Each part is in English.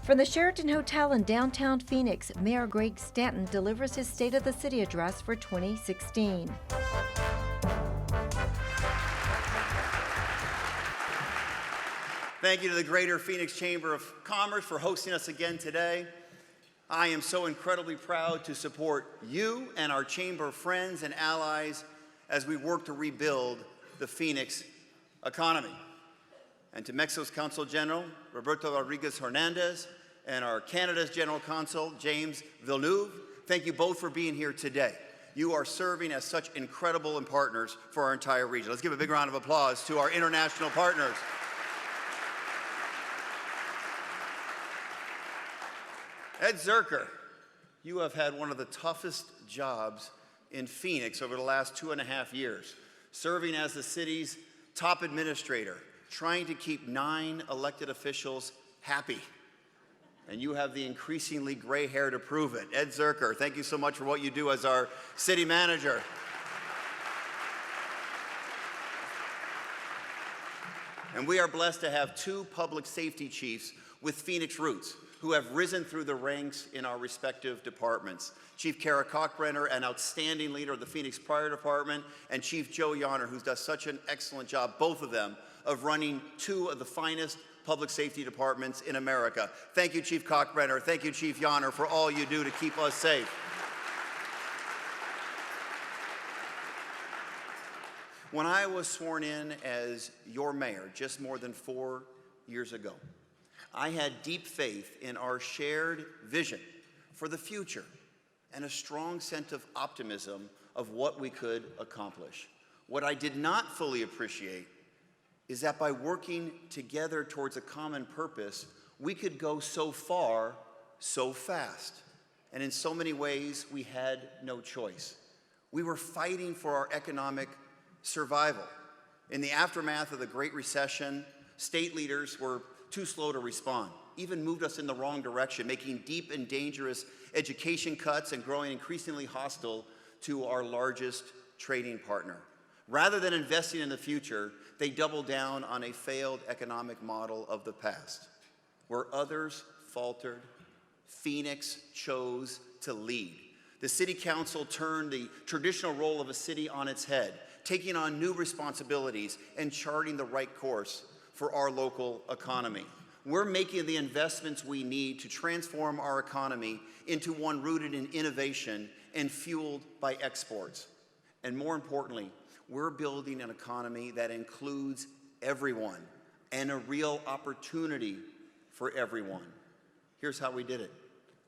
From the Sheraton Hotel in downtown Phoenix, Mayor Greg Stanton delivers his State of the City address for 2016. Thank you to the Greater Phoenix Chamber of Commerce for hosting us again today. I am so incredibly proud to support you and our Chamber friends and allies as we work to rebuild the Phoenix economy. And to Mexico's Consul General, Roberto Rodriguez Hernandez, and our Canada's General Consul, James Villeneuve, thank you both for being here today. You are serving as such incredible partners for our entire region. Let's give a big round of applause to our international partners. Ed Zerker, you have had one of the toughest jobs in Phoenix over the last 2.5 years, serving as the city's top administrator, trying to keep 9 elected officials happy. And you have the increasingly gray hair to prove it. Ed Zerker, thank you so much for what you do as our city manager. And we are blessed to have 2 public safety chiefs with Phoenix roots who have risen through the ranks in our respective departments. Chief Kara Kalkbrenner, an outstanding leader of the Phoenix Fire Department, and Chief Joe Yonner, who does such an excellent job, both of them, of running 2 of the finest public safety departments in America. Thank you, Chief Kalkbrenner. Thank you, Chief Yonner, for all you do to keep us safe. When I was sworn in as your mayor just more than 4 years ago, I had deep faith in our shared vision for the future and a strong sense of optimism of what we could accomplish. What I did not fully appreciate is that by working together towards a common purpose, we could go so far, so fast. And in so many ways, we had no choice. We were fighting for our economic survival. In the aftermath of the Great Recession, state leaders were too slow to respond, even moved us in the wrong direction, making deep and dangerous education cuts and growing increasingly hostile to our largest trading partner. Rather than investing in the future, they doubled down on a failed economic model of the past. Where others faltered, Phoenix chose to lead. The City Council turned the traditional role of a city on its head, taking on new responsibilities and charting the right course for our local economy. We're making the investments we need to transform our economy into one rooted in innovation and fueled by exports. And more importantly, we're building an economy that includes everyone and a real opportunity for everyone. Here's how we did it.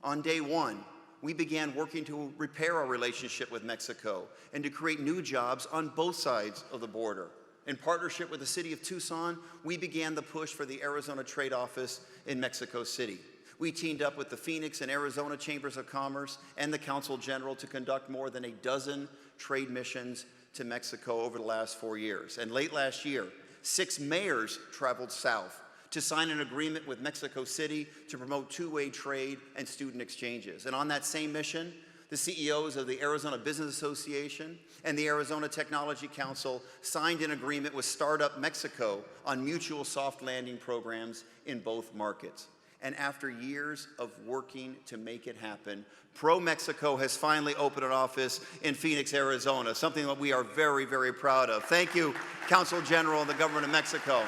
On day 1, we began working to repair our relationship with Mexico and to create new jobs on both sides of the border. In partnership with the city of Tucson, we began the push for the Arizona Trade Office in Mexico City. We teamed up with the Phoenix and Arizona Chambers of Commerce and the Consul General to conduct more than a dozen trade missions to Mexico over the last 4 years. And late last year, 6 mayors traveled south to sign an agreement with Mexico City to promote 2-way trade and student exchanges. And on that same mission, the CEOs of the Arizona Business Association and the Arizona Technology Council signed an agreement with Startup Mexico on mutual soft landing programs in both markets. And after years of working to make it happen, ProMexico has finally opened an office in Phoenix, Arizona, something that we are very, very proud of. Thank you, Consul General and the government of Mexico.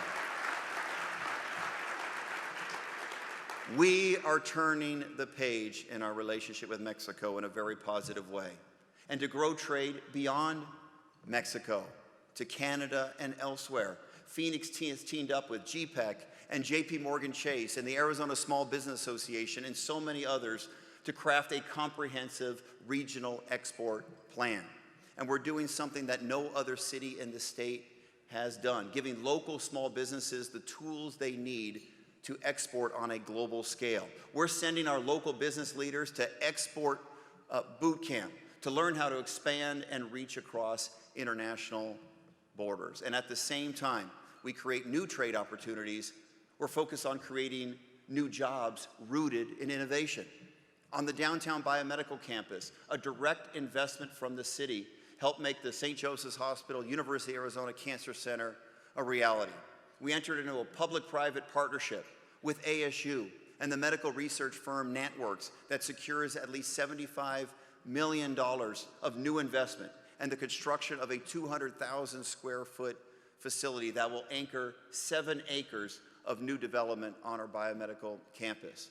We are turning the page in our relationship with Mexico in a very positive way, and to grow trade beyond Mexico to Canada and elsewhere. Phoenix has teamed up with GPEC and JP Morgan Chase and the Arizona Small Business Association and so many others to craft a comprehensive regional export plan. And we're doing something that no other city in the state has done, giving local small businesses the tools they need to export on a global scale. We're sending our local business leaders to export boot camp to learn how to expand and reach across international borders. And at the same time, we create new trade opportunities. We're focused on creating new jobs rooted in innovation. On the downtown biomedical campus, a direct investment from the city helped make the St. Joseph's Hospital, University of Arizona Cancer Center a reality. We entered into a public-private partnership with ASU and the medical research firm NantWorks that secures at least $75 million of new investment, and the construction of a 200,000 square foot facility that will anchor 7 acres of new development on our biomedical campus.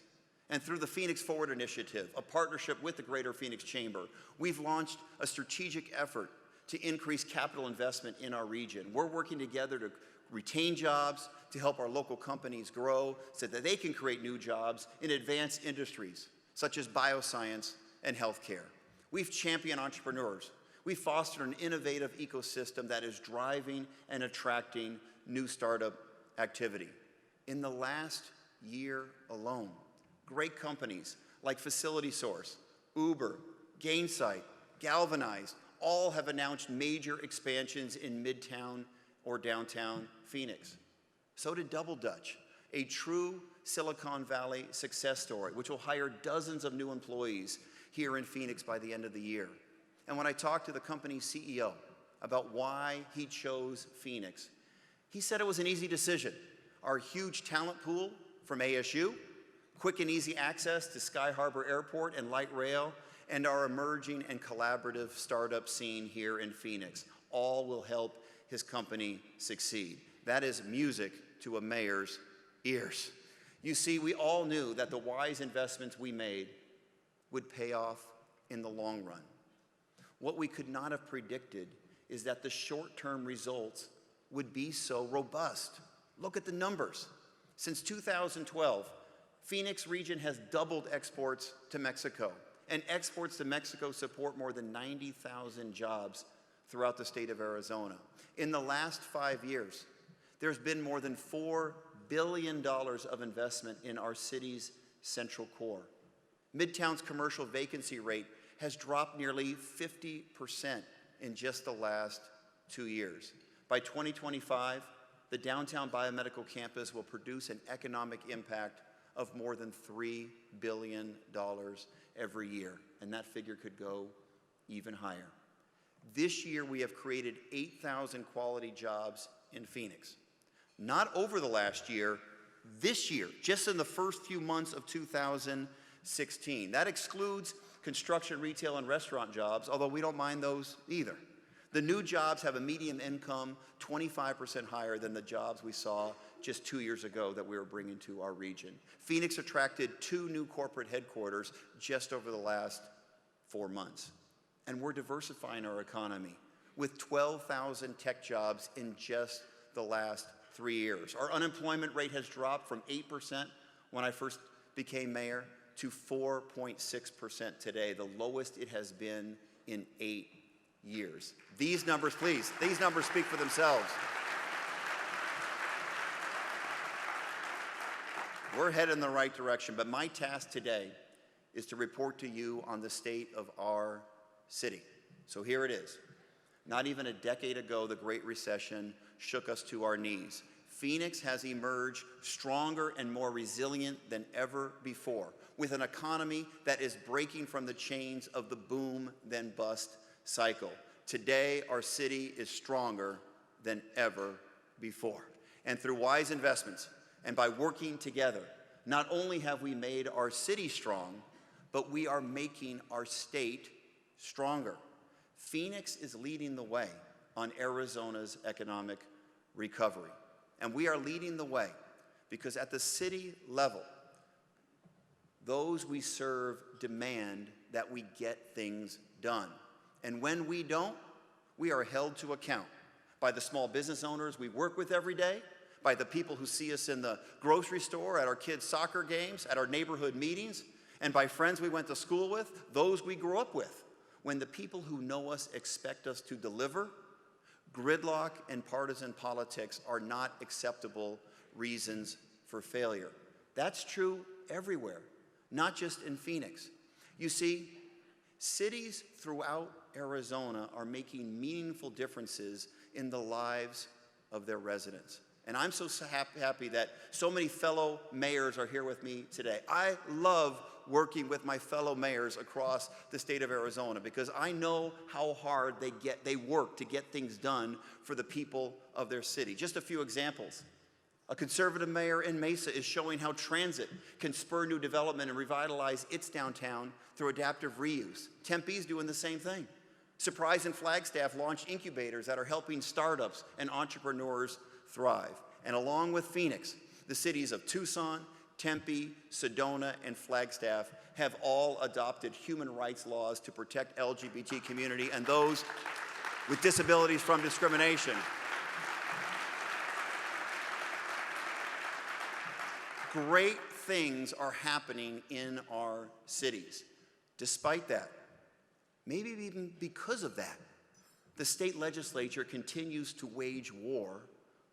And through the Phoenix Forward Initiative, a partnership with the Greater Phoenix Chamber, we've launched a strategic effort to increase capital investment in our region. We're working together to retain jobs, to help our local companies grow so that they can create new jobs in advanced industries such as bioscience and healthcare. We've championed entrepreneurs. We've fostered an innovative ecosystem that is driving and attracting new startup activity. In the last year alone, great companies like FacilitySource, Uber, Gainsight, Galvanize, all have announced major expansions in Midtown or downtown Phoenix. So did Double Dutch, a true Silicon Valley success story, which will hire dozens of new employees here in Phoenix by the end of the year. And when I talked to the company's CEO about why he chose Phoenix, he said it was an easy decision. Our huge talent pool from ASU, quick and easy access to Sky Harbor Airport and light rail, and our emerging and collaborative startup scene here in Phoenix, all will help his company succeed. That is music to a mayor's ears. You see, we all knew that the wise investments we made would pay off in the long run. What we could not have predicted is that the short-term results would be so robust. Look at the numbers. Since 2012, Phoenix region has doubled exports to Mexico, and exports to Mexico support more than 90,000 jobs throughout the state of Arizona. In the last 5 years, there's been more than $4 billion of investment in our city's central core. Midtown's commercial vacancy rate has dropped nearly 50% in just the last 2 years. By 2025, the downtown biomedical campus will produce an economic impact of more than $3 billion every year, and that figure could go even higher. This year, we have created 8,000 quality jobs in Phoenix. Not over the last year, this year, just in the first few months of 2016. That excludes construction, retail, and restaurant jobs, although we don't mind those either. The new jobs have a median income 25% higher than the jobs we saw just 2 years ago that we were bringing to our region. Phoenix attracted 2 new corporate headquarters just over the last 4 months. And we're diversifying our economy with 12,000 tech jobs in just the last 3 years. Our unemployment rate has dropped from 8% when I first became mayor to 4.6% today, the lowest it has been in 8 years. These numbers, please, these numbers speak for themselves. We're headed in the right direction, but my task today is to report to you on the state of our city. So here it is. Not even a decade ago, the Great Recession shook us to our knees. Phoenix has emerged stronger and more resilient than ever before, with an economy that is breaking from the chains of the boom then bust cycle. Today, our city is stronger than ever before. And through wise investments and by working together, not only have we made our city strong, but we are making our state stronger. Phoenix is leading the way on Arizona's economic recovery. And we are leading the way because at the city level, those we serve demand that we get things done. And when we don't, we are held to account by the small business owners we work with every day, by the people who see us in the grocery store, at our kids' soccer games, at our neighborhood meetings, and by friends we went to school with, those we grew up with. When the people who know us expect us to deliver, gridlock and partisan politics are not acceptable reasons for failure. That's true everywhere, not just in Phoenix. You see, cities throughout Arizona are making meaningful differences in the lives of their residents. And I'm so happy that so many fellow mayors are here with me today. I love working with my fellow mayors across the state of Arizona because I know how hard they work to get things done for the people of their city. Just a few examples. A conservative mayor in Mesa is showing how transit can spur new development and revitalize its downtown through adaptive reuse. Tempe's doing the same thing. Surprise and Flagstaff launched incubators that are helping startups and entrepreneurs thrive. And along with Phoenix, the cities of Tucson, Tempe, Sedona, and Flagstaff have all adopted human rights laws to protect LGBT community and those with disabilities from discrimination. Great things are happening in our cities. Despite that, maybe even because of that, the state legislature continues to wage war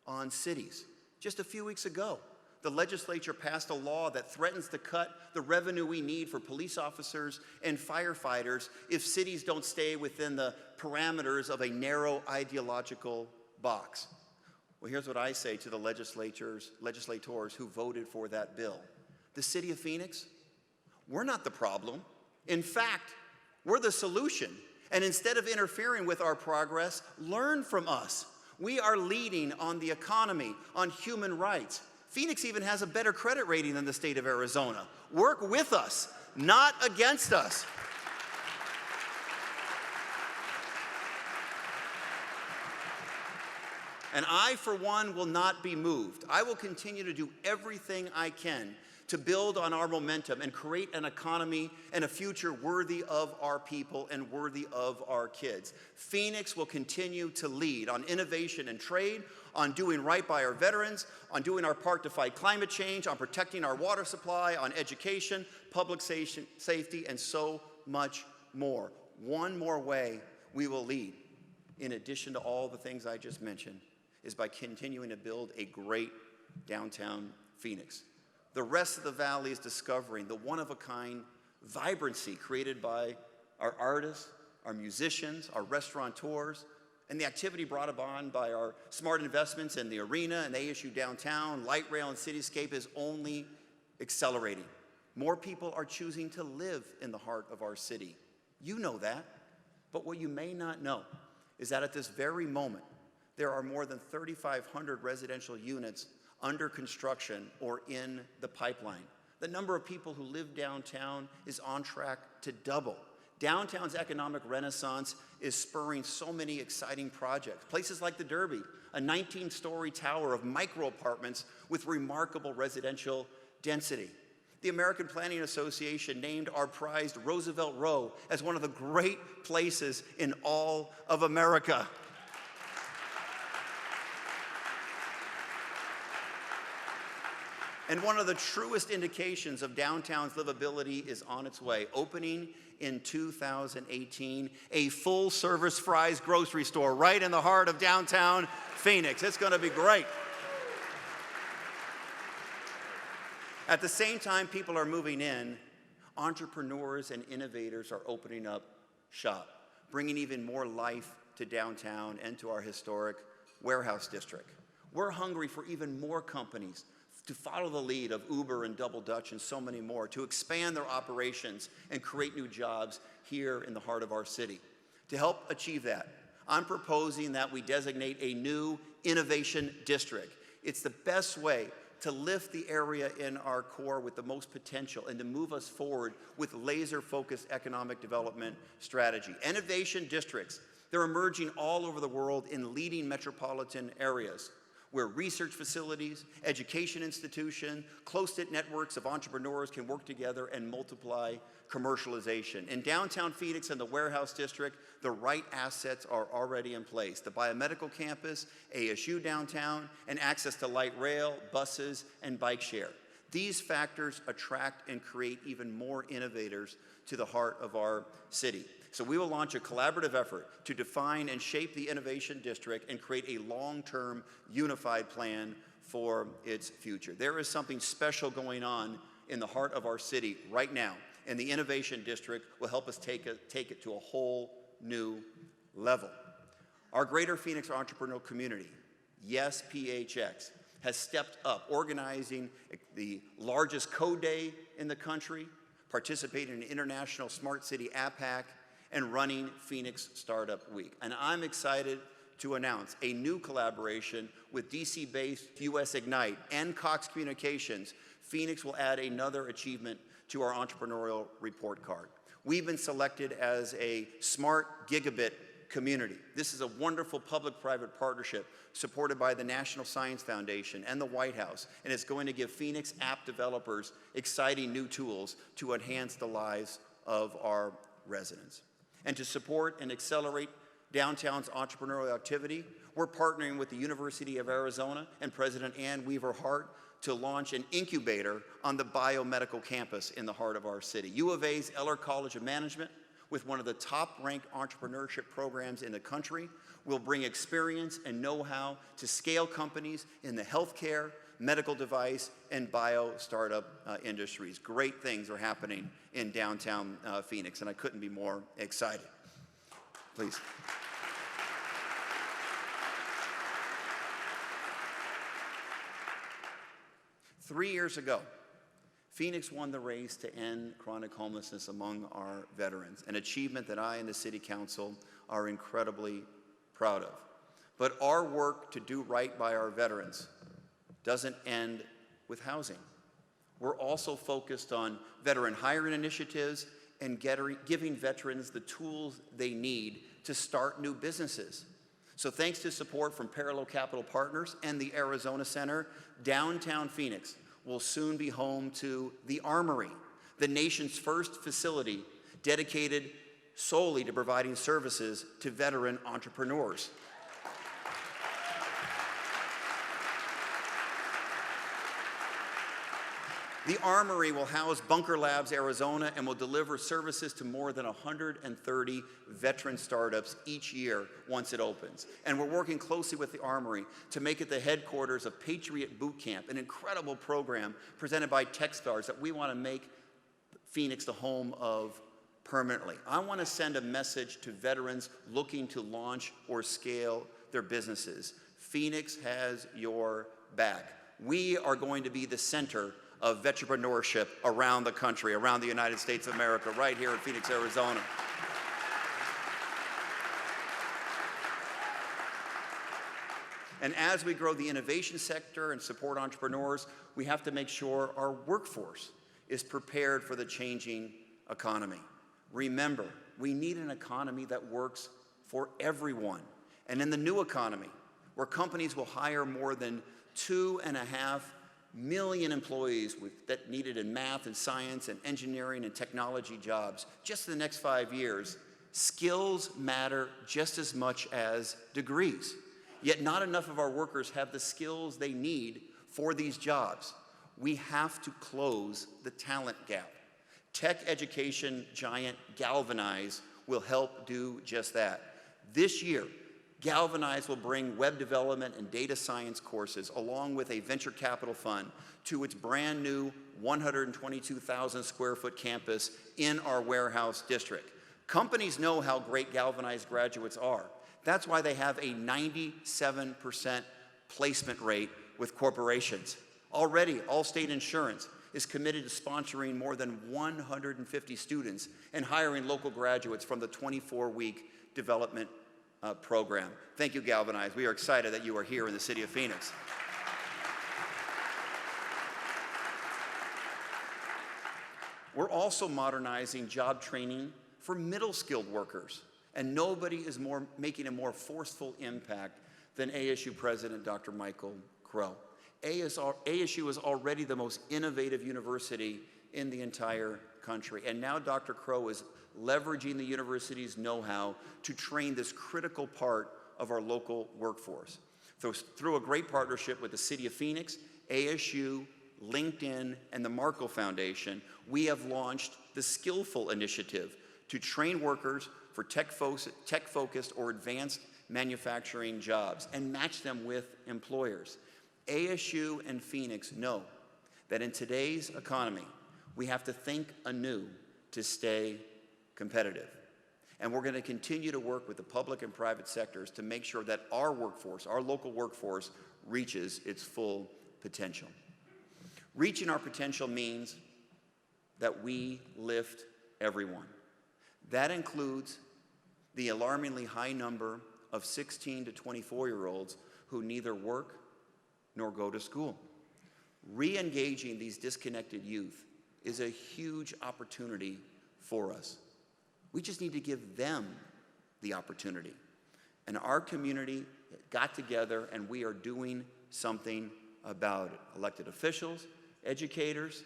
on cities. Just a few weeks ago, the legislature passed a law that threatens to cut the revenue we need for police officers and firefighters if cities don't stay within the parameters of a narrow ideological box. Well, here's what I say to the legislators who voted for that bill. The city of Phoenix, we're not the problem. In fact, we're the solution. And instead of interfering with our progress, learn from us. We are leading on the economy, on human rights. Phoenix even has a better credit rating than the state of Arizona. Work with us, not against us. And I, for one, will not be moved. I will continue to do everything I can to build on our momentum and create an economy and a future worthy of our people and worthy of our kids. Phoenix will continue to lead on innovation and trade, on doing right by our veterans, on doing our part to fight climate change, on protecting our water supply, on education, public safety, and so much more. One more way we will lead, in addition to all the things I just mentioned, is by continuing to build a great downtown Phoenix. The rest of the valley is discovering the one-of-a-kind vibrancy created by our artists, our musicians, our restaurateurs, and the activity brought upon by our smart investments in the arena and ASU downtown, light rail, and cityscape is only accelerating. More people are choosing to live in the heart of our city. You know that, but what you may not know is that at this very moment, there are more than 3,500 residential units under construction or in the pipeline. The number of people who live downtown is on track to double. Downtown's economic renaissance is spurring so many exciting projects. Places like the Derby, a 19-story tower of micro apartments with remarkable residential density. The American Planning Association named our prized Roosevelt Row as one of the great places in all of America. And one of the truest indications of downtown's livability is on its way, opening in 2018, a full-service Fry's grocery store right in the heart of downtown Phoenix. It's going to be great. At the same time people are moving in, entrepreneurs and innovators are opening up shop, bringing even more life to downtown and to our historic warehouse district. We're hungry for even more companies to follow the lead of Uber and Double Dutch and so many more, to expand their operations and create new jobs here in the heart of our city. To help achieve that, I'm proposing that we designate a new innovation district. It's the best way to lift the area in our core with the most potential and to move us forward with laser-focused economic development strategy. Innovation districts, they're emerging all over the world in leading metropolitan areas, where research facilities, education institutions, close-knit networks of entrepreneurs can work together and multiply commercialization. In downtown Phoenix and the warehouse district, the right assets are already in place. The biomedical campus, ASU downtown, and access to light rail, buses, and bike share. These factors attract and create even more innovators to the heart of our city. So we will launch a collaborative effort to define and shape the innovation district and create a long-term unified plan for its future. There is something special going on in the heart of our city right now, and the innovation district will help us take it to a whole new level. Our Greater Phoenix entrepreneurial community, Yes PHX, has stepped up, organizing the largest code day in the country, participating in the International Smart City App Hack, and running Phoenix Startup Week. And I'm excited to announce a new collaboration with DC-based US Ignite and Cox Communications. Phoenix will add another achievement to our entrepreneurial report card. We've been selected as a smart gigabit community. This is a wonderful public-private partnership supported by the National Science Foundation and the White House, and it's going to give Phoenix app developers exciting new tools to enhance the lives of our residents. And to support and accelerate downtown's entrepreneurial activity, we're partnering with the University of Arizona and President Ann Weaver Hart to launch an incubator on the biomedical campus in the heart of our city. U of A's Eller College of Management, with one of the top-ranked entrepreneurship programs in the country, will bring experience and know-how to scale companies in the healthcare, medical device, and bio startup industries. Great things are happening in downtown Phoenix, and I couldn't be more excited. Please. Three years ago, Phoenix won the race to end chronic homelessness among our veterans, an achievement that I and the City Council are incredibly proud of. But our work to do right by our veterans doesn't end with housing. We're also focused on veteran hiring initiatives and giving veterans the tools they need to start new businesses. So thanks to support from Parallel Capital Partners and the Arizona Center, downtown Phoenix will soon be home to the Armory, the nation's first facility dedicated solely to providing services to veteran entrepreneurs. The Armory will house Bunker Labs Arizona and will deliver services to more than 130 veteran startups each year once it opens. And we're working closely with the Armory to make it the headquarters of Patriot Boot Camp, an incredible program presented by Techstars that we want to make Phoenix the home of permanently. I want to send a message to veterans looking to launch or scale their businesses. Phoenix has your back. We are going to be the center of veteranpreneurship around the country, around the United States of America, right here in Phoenix, Arizona. And as we grow the innovation sector and support entrepreneurs, we have to make sure our workforce is prepared for the changing economy. Remember, we need an economy that works for everyone. And in the new economy, where companies will hire more than 2.5 million employees that needed in math and science and engineering and technology jobs just in the next 5 years, skills matter just as much as degrees. Yet not enough of our workers have the skills they need for these jobs. We have to close the talent gap. Tech education giant Galvanize will help do just that. This year, Galvanize will bring web development and data science courses along with a venture capital fund to its brand new 122,000 square foot campus in our warehouse district. Companies know how great Galvanize graduates are. That's why they have a 97% placement rate with corporations. Already, Allstate Insurance is committed to sponsoring more than 150 students and hiring local graduates from the 24-week development program. Thank you, Galvanize. We are excited that you are here in the city of Phoenix. We're also modernizing job training for middle-skilled workers, and nobody is making a more forceful impact than ASU President Dr. Michael Crow. ASU is already the most innovative university in the entire country, and now Dr. Crow is leveraging the university's know-how to train this critical part of our local workforce. Through a great partnership with the City of Phoenix, ASU, LinkedIn, and the Markle Foundation, we have launched the Skillful Initiative to train workers for tech-focused or advanced manufacturing jobs and match them with employers. ASU and Phoenix know that in today's economy, we have to think anew to stay competitive. And we're going to continue to work with the public and private sectors to make sure that our workforce, our local workforce, reaches its full potential. Reaching our potential means that we lift everyone. That includes the alarmingly high number of 16 to 24-year-olds who neither work nor go to school. Re-engaging these disconnected youth is a huge opportunity for us. We just need to give them the opportunity. And our community got together and we are doing something about it. Elected officials, educators,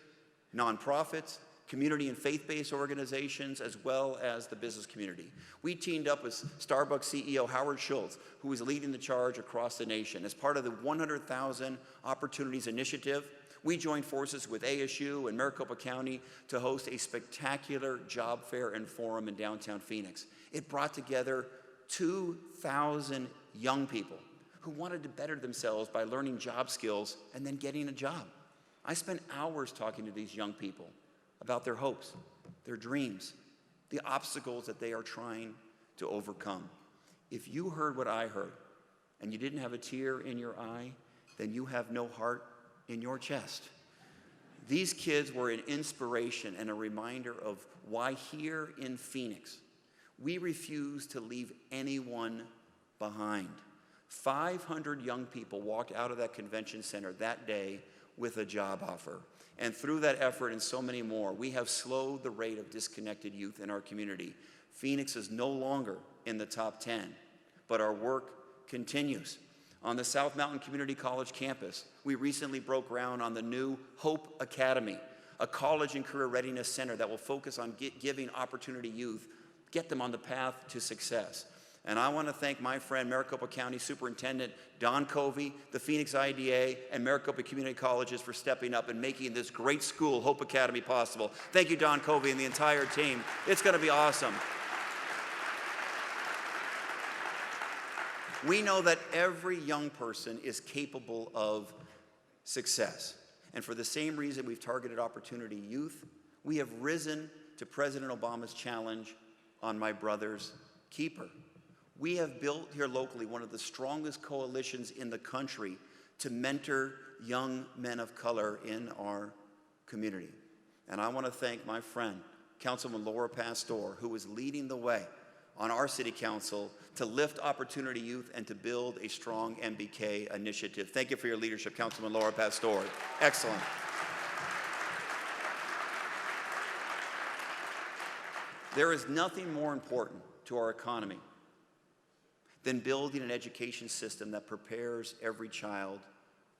nonprofits, community and faith-based organizations, as well as the business community. We teamed up with Starbucks CEO Howard Schultz, who is leading the charge across the nation. As part of the 100,000 Opportunities Initiative, we joined forces with ASU and Maricopa County to host a spectacular job fair and forum in downtown Phoenix. It brought together 2,000 young people who wanted to better themselves by learning job skills and then getting a job. I spent hours talking to these young people about their hopes, their dreams, the obstacles that they are trying to overcome. If you heard what I heard and you didn't have a tear in your eye, then you have no heart in your chest. These kids were an inspiration and a reminder of why here in Phoenix, we refuse to leave anyone behind. 500 young people walked out of that convention center that day with a job offer. And through that effort and so many more, we have slowed the rate of disconnected youth in our community. Phoenix is no longer in the top 10, but our work continues. On the South Mountain Community College campus, we recently broke ground on the new Hope Academy, a college and career readiness center that will focus on giving opportunity youth, get them on the path to success. And I want to thank my friend, Maricopa County Superintendent Don Covey, the Phoenix IDA, and Maricopa Community Colleges for stepping up and making this great school, Hope Academy, possible. Thank you, Don Covey, and the entire team. It's going to be awesome. We know that every young person is capable of success. And for the same reason we've targeted opportunity youth, we have risen to President Obama's challenge on My Brother's Keeper. We have built here locally one of the strongest coalitions in the country to mentor young men of color in our community. And I want to thank my friend, Councilman Laura Pastor, who is leading the way on our city council to lift opportunity youth and to build a strong MBK initiative. Thank you for your leadership, Councilman Laura Pastor. Excellent. There is nothing more important to our economy than building an education system that prepares every child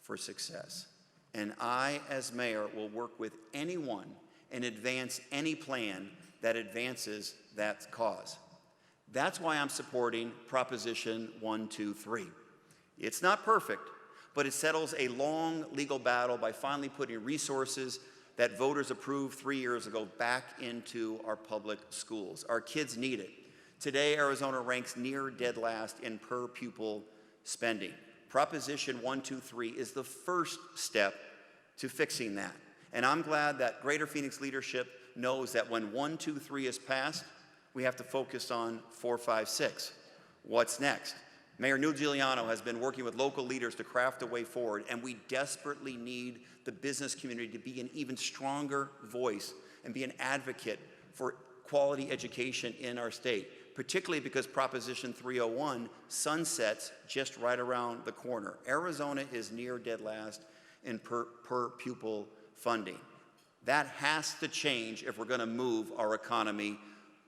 for success. And I, as mayor, will work with anyone and advance any plan that advances that cause. That's why I'm supporting Proposition 123. It's not perfect, but it settles a long legal battle by finally putting resources that voters approved 3 years ago back into our public schools. Our kids need it. Today, Arizona ranks near dead last in per pupil spending. Proposition 123 is the first step to fixing that. And I'm glad that Greater Phoenix leadership knows that when 123 is passed, we have to focus on 456. What's next? Mayor Neil Giuliano has been working with local leaders to craft a way forward, and we desperately need the business community to be an even stronger voice and be an advocate for quality education in our state, particularly because Proposition 301 sunsets just right around the corner. Arizona is near dead last in per pupil funding. That has to change if we're going to move our economy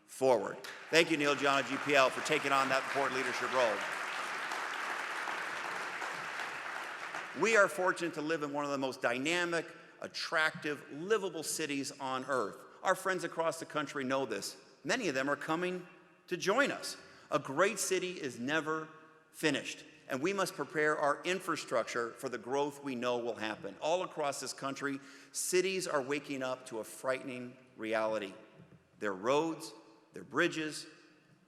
forward. Thank you, Neil Giuliano, GPL, for taking on that important leadership role. We are fortunate to live in one of the most dynamic, attractive, livable cities on earth. Our friends across the country know this. Many of them are coming to join us. A great city is never finished, and we must prepare our infrastructure for the growth we know will happen. All across this country, cities are waking up to a frightening reality. Their roads, their bridges,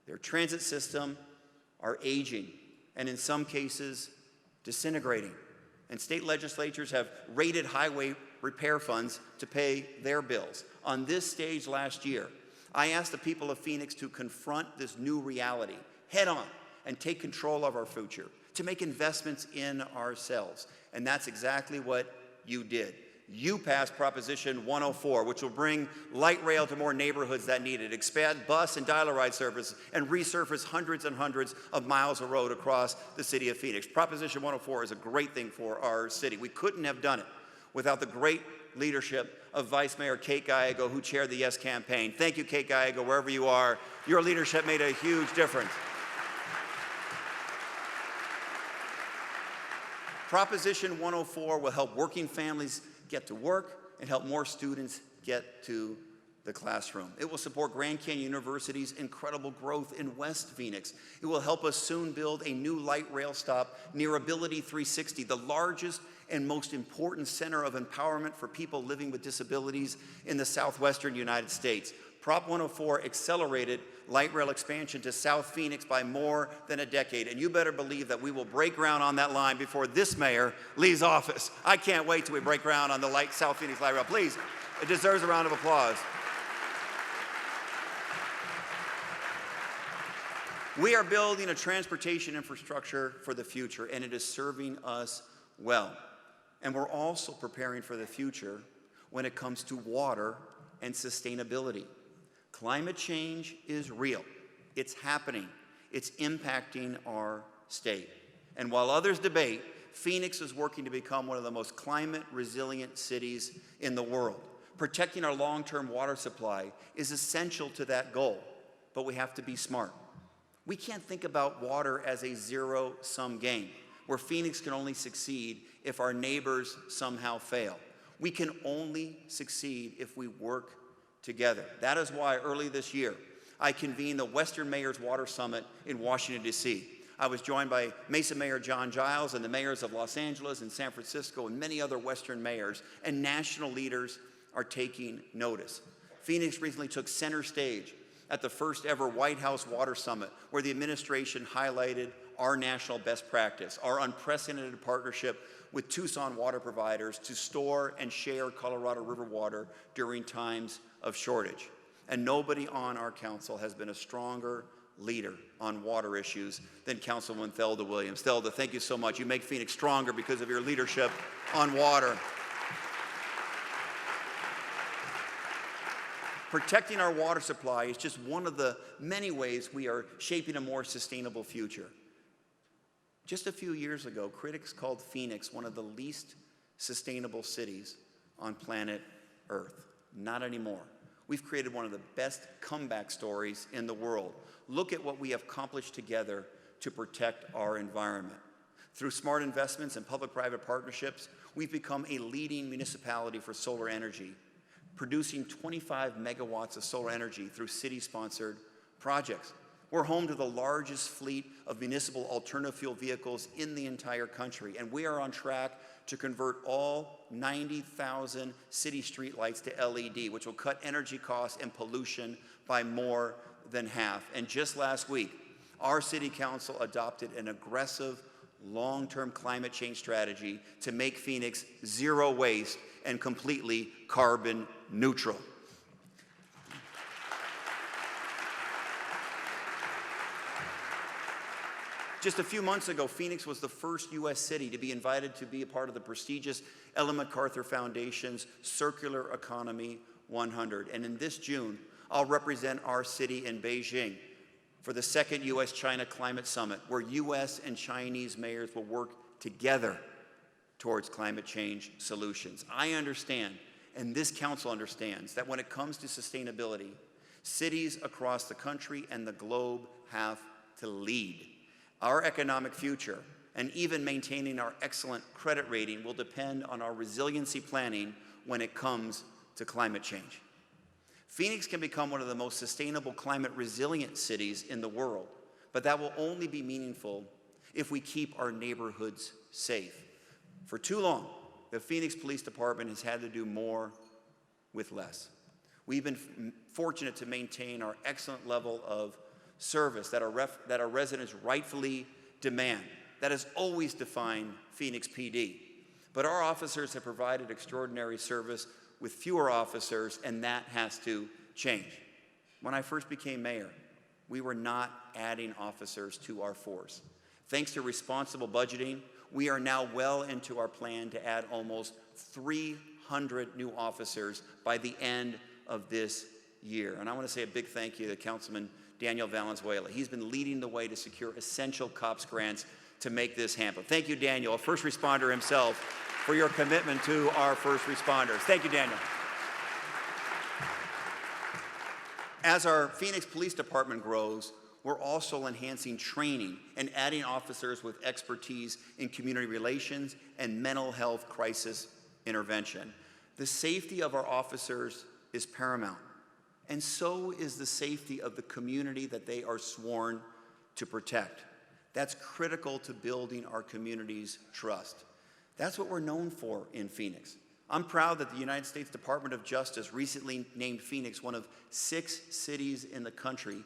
their transit system are aging, and in some cases, disintegrating. And state legislatures have raided highway repair funds to pay their bills. On this stage last year, I asked the people of Phoenix to confront this new reality head on and take control of our future, to make investments in ourselves. And that's exactly what you did. you passed Proposition 104, which will bring light rail to more neighborhoods that need it, expand bus and dial-a-ride service, and resurface hundreds and hundreds of miles of road across the city of Phoenix. Proposition 104 is a great thing for our city. We couldn't have done it without the great leadership of Vice Mayor Kate Gallego, who chaired the Yes campaign. Thank you, Kate Gallego, wherever you are. Your leadership made a huge difference. Proposition 104 will help working families get to work and help more students get to the classroom. It will support Grand Canyon University's incredible growth in West Phoenix. It will help us soon build a new light rail stop near Ability 360, the largest and most important center of empowerment for people living with disabilities in the southwestern United States. Prop 104 accelerated light rail expansion to South Phoenix by more than a decade, and you better believe that we will break ground on that line before this mayor leaves office. I can't wait till we break ground on the South Phoenix light rail. Please, it deserves a round of applause. We are building a transportation infrastructure for the future, and it is serving us well. And we're also preparing for the future when it comes to water and sustainability. Climate change is real. It's happening. It's impacting our state. And while others debate, Phoenix is working to become one of the most climate resilient cities in the world. Protecting our long-term water supply is essential to that goal, but we have to be smart. We can't think about water as a zero-sum game, where Phoenix can only succeed if our neighbors somehow fail. We can only succeed if we work together. That is why early this year, I convened the Western Mayors Water Summit in Washington, D.C. I was joined by Mesa Mayor John Giles and the mayors of Los Angeles and San Francisco and many other Western mayors, and national leaders are taking notice. Phoenix recently took center stage at the first ever White House Water Summit, where the administration highlighted our national best practice, our unprecedented partnership with Tucson water providers to store and share Colorado River water during times of shortage. And nobody on our council has been a stronger leader on water issues than Councilwoman Thelda Williams. Thelda, thank you so much. You make Phoenix stronger because of your leadership on water. Protecting our water supply is just one of the many ways we are shaping a more sustainable future. Just a few years ago, critics called Phoenix one of the least sustainable cities on planet Earth. Not anymore. We've created one of the best comeback stories in the world. Look at what we have accomplished together to protect our environment. Through smart investments and public-private partnerships, we've become a leading municipality for solar energy, producing 25 megawatts of solar energy through city-sponsored projects. We're home to the largest fleet of municipal alternative fuel vehicles in the entire country, and we are on track to convert all 90,000 city streetlights to LED, which will cut energy costs and pollution by more than half. And just last week, our city council adopted an aggressive long-term climate change strategy to make Phoenix zero waste and completely carbon neutral. Just a few months ago, Phoenix was the first U.S. city to be invited to be a part of the prestigious Ellen MacArthur Foundation's Circular Economy 100. And in this June, I'll represent our city in Beijing for the second U.S.-China Climate Summit, where U.S. and Chinese mayors will work together towards climate change solutions. I understand, and this council understands, that when it comes to sustainability, cities across the country and the globe have to lead. Our economic future, and even maintaining our excellent credit rating, will depend on our resiliency planning when it comes to climate change. Phoenix can become one of the most sustainable climate resilient cities in the world, but that will only be meaningful if we keep our neighborhoods safe. For too long, the Phoenix Police Department has had to do more with less. We've been fortunate to maintain our excellent level of service that our residents rightfully demand. That has always defined Phoenix PD. But our officers have provided extraordinary service with fewer officers, and that has to change. When I first became mayor, we were not adding officers to our force. Thanks to responsible budgeting, we are now well into our plan to add almost 300 300 new officers by the end of this year. And I want to say a big thank you to Councilman Daniel Valenzuela. He's been leading the way to secure essential COPS grants to make this happen. Thank you, Daniel, a first responder himself, for your commitment to our first responders. Thank you, Daniel. As our Phoenix Police Department grows, we're also enhancing training and adding officers with expertise in community relations and mental health crisis intervention. The safety of our officers is paramount, and so is the safety of the community that they are sworn to protect. That's critical to building our community's trust. That's what we're known for in Phoenix. I'm proud that the United States Department of Justice recently named Phoenix one of 6 cities in the country,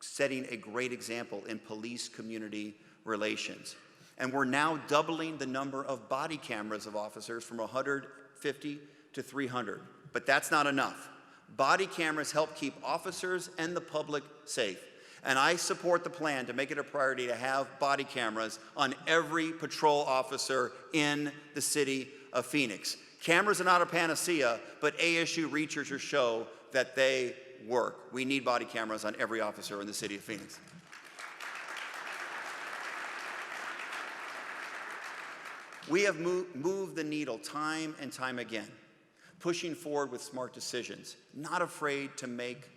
setting a great example in police-community relations. And we're now doubling the number of body cameras of officers from 150 to 300. But that's not enough. Body cameras help keep officers and the public safe. And I support the plan to make it a priority to have body cameras on every patrol officer in the city of Phoenix. Cameras are not a panacea, but ASU researchers show that they work. We need body cameras on every officer in the city of Phoenix. We have moved the needle time and time again, pushing forward with smart decisions, not afraid to make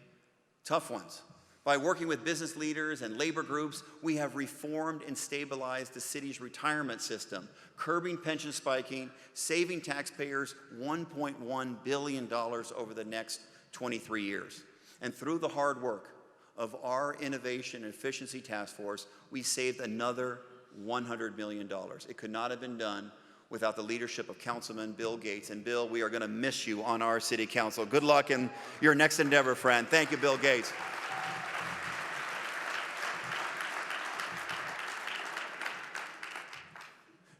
tough ones. By working with business leaders and labor groups, we have reformed and stabilized the city's retirement system, curbing pension spiking, saving taxpayers $1.1 billion over the next 23 years. And through the hard work of our Innovation and Efficiency Task Force, we saved another $100 million. It could not have been done without the leadership of Councilman Bill Gates. And Bill, we are going to miss you on our city council. Good luck in your next endeavor, friend. Thank you, Bill Gates.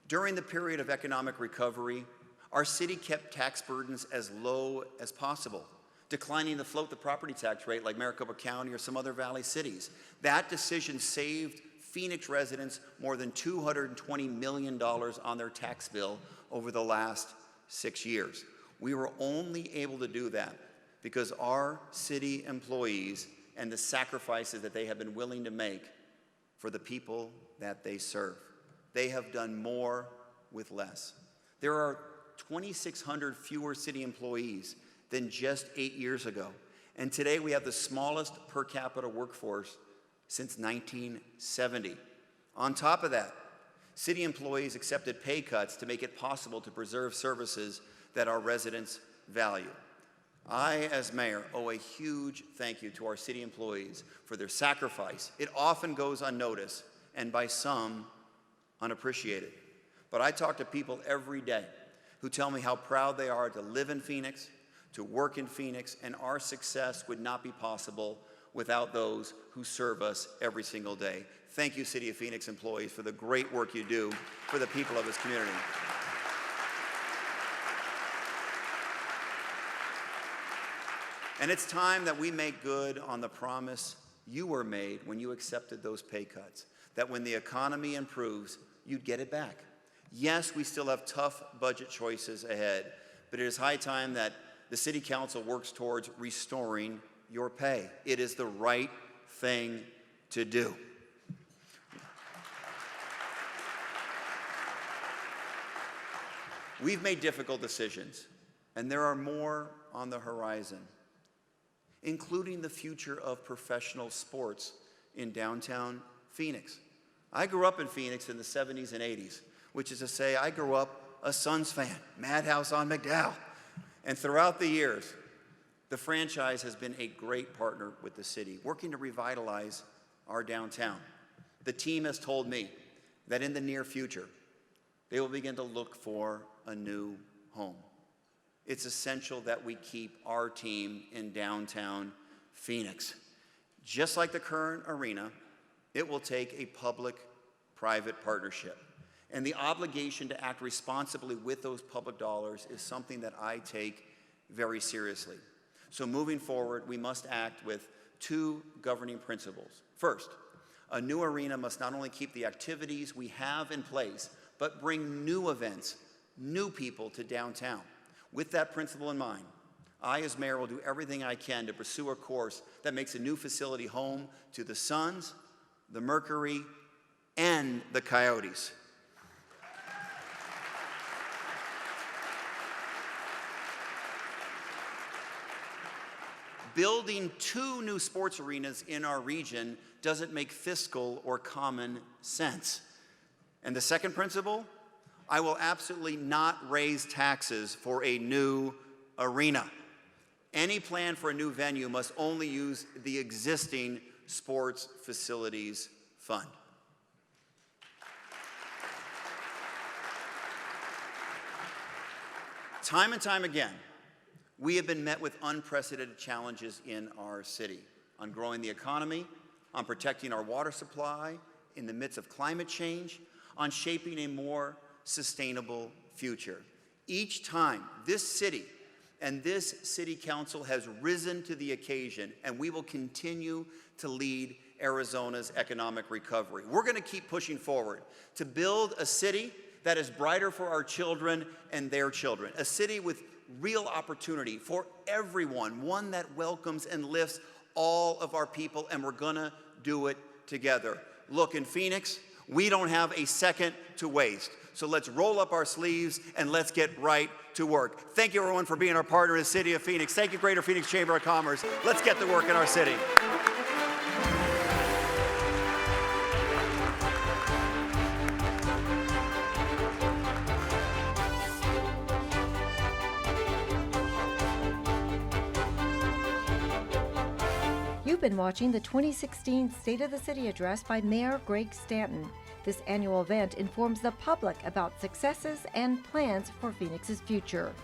During the period of economic recovery, our city kept tax burdens as low as possible, declining to float the property tax rate like Maricopa County or some other Valley cities. That decision saved Phoenix residents more than $220 million on their tax bill over the last 6 years. We were only able to do that because our city employees and the sacrifices that they have been willing to make for the people that they serve. They have done more with less. There are 2,600 fewer city employees than just 8 years ago. And today we have the smallest per capita workforce since 1970. On top of that, city employees accepted pay cuts to make it possible to preserve services that our residents value. I, as mayor, owe a huge thank you to our city employees for their sacrifice. It often goes unnoticed, and by some, unappreciated. But I talk to people every day who tell me how proud they are to live in Phoenix, to work in Phoenix, and our success would not be possible without those who serve us every single day. Thank you, City of Phoenix employees, for the great work you do for the people of this community. And it's time that we make good on the promise you were made when you accepted those pay cuts, that when the economy improves, you'd get it back. Yes, we still have tough budget choices ahead, but it is high time that the City Council works towards restoring your pay. It is the right thing to do. We've made difficult decisions, and there are more on the horizon, including the future of professional sports in downtown Phoenix. I grew up in Phoenix in the 70s and 80s, which is to say I grew up a Suns fan, Madhouse on McDowell. And throughout the years, the franchise has been a great partner with the city, working to revitalize our downtown. The team has told me that in the near future, they will begin to look for a new home. It's essential that we keep our team in downtown Phoenix. Just like the current arena, it will take a public-private partnership. And the obligation to act responsibly with those public dollars is something that I take very seriously. So moving forward, we must act with two governing principles. First, a new arena must not only keep the activities we have in place, but bring new events, new people to downtown. With that principle in mind, I, as mayor, will do everything I can to pursue a course that makes a new facility home to the Suns, the Mercury, and the Coyotes. Building 2 new sports arenas in our region doesn't make fiscal or common sense. And the second principle, I will absolutely not raise taxes for a new arena. Any plan for a new venue must only use the existing sports facilities fund. Time and time again, we have been met with unprecedented challenges in our city on growing the economy, on protecting our water supply in the midst of climate change, on shaping a more sustainable future. Each time, this city and this city council has risen to the occasion, and we will continue to lead Arizona's economic recovery. We're going to keep pushing forward to build a city that is brighter for our children and their children, a city with real opportunity for everyone, one that welcomes and lifts all of our people, and we're gonna do it together. Look, in Phoenix, we don't have a second to waste. So let's roll up our sleeves and let's get right to work. Thank you, everyone, for being our partner in the city of Phoenix. Thank you, Greater Phoenix Chamber of Commerce. Let's get to work in our city. You've been watching the 2016 State of the City Address by Mayor Greg Stanton. This annual event informs the public about successes and plans for Phoenix's future.